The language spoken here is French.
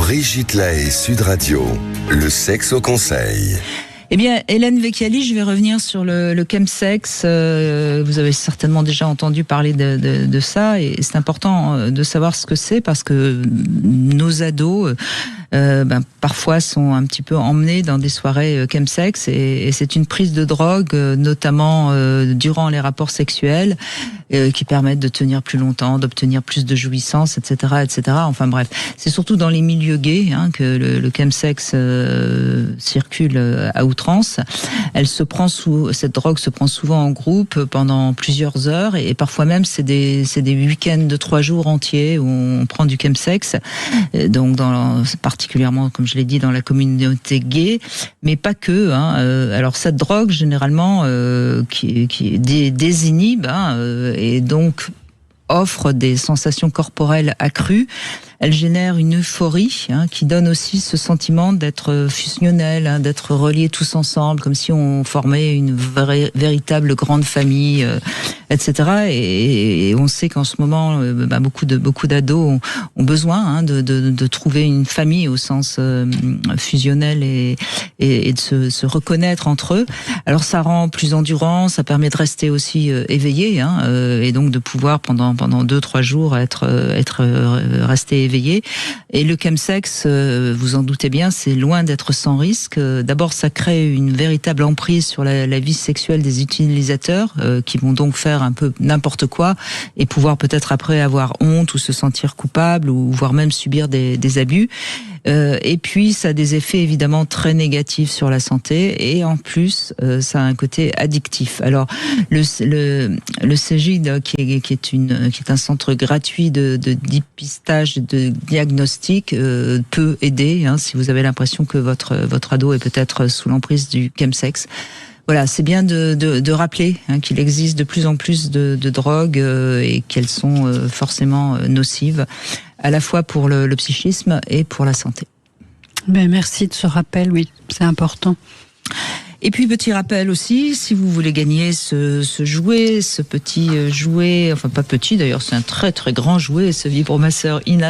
Brigitte Lahaie, Sud Radio, le sexe au conseil. Eh bien, Hélène Vecchiali, je vais revenir sur le chemsex. Vous avez certainement déjà entendu parler de ça, et c'est important de savoir ce que c'est, parce que nos ados parfois sont un petit peu emmenés dans des soirées chemsex, et c'est une prise de drogue, notamment durant les rapports sexuels, qui permettent de tenir plus longtemps, d'obtenir plus de jouissance, etc., etc. Enfin bref, c'est surtout dans les milieux gays que le chemsex circule à outrance. Cette drogue se prend souvent en groupe pendant plusieurs heures, et parfois même c'est des week-ends de 3 jours entiers où on prend du chemsex. Donc particulièrement, comme je l'ai dit, dans la communauté gay, mais pas que. Alors cette drogue généralement qui désinhibe et donc offre des sensations corporelles accrues. Elle génère une euphorie qui donne aussi ce sentiment d'être fusionnel, d'être reliés tous ensemble, comme si on formait une véritable grande famille, etc. Et on sait qu'en ce moment, beaucoup d'ados ont besoin de trouver une famille au sens fusionnel et de se reconnaître entre eux. Alors ça rend plus endurant, ça permet de rester aussi éveillé, et donc de pouvoir pendant 2-3 jours rester éveillé. Et le chemsex, vous en doutez bien, c'est loin d'être sans risque. D'abord, ça crée une véritable emprise sur la vie sexuelle des utilisateurs, qui vont donc faire un peu n'importe quoi et pouvoir peut-être après avoir honte ou se sentir coupable, ou voire même subir des abus. Et puis, ça a des effets évidemment très négatifs sur la santé, et en plus, ça a un côté addictif. Alors, le CEGID, qui est un centre gratuit de dépistage, de diagnostic, peut aider si vous avez l'impression que votre ado est peut-être sous l'emprise du chemsex. Voilà, c'est bien de rappeler qu'il existe de plus en plus de drogues, et qu'elles sont forcément nocives, à la fois pour le psychisme et pour la santé. Merci de ce rappel, oui, c'est important. Et puis, petit rappel aussi, si vous voulez gagner ce jouet, ce petit jouet, enfin pas petit d'ailleurs, c'est un très très grand jouet, ce Vibromasseur Ina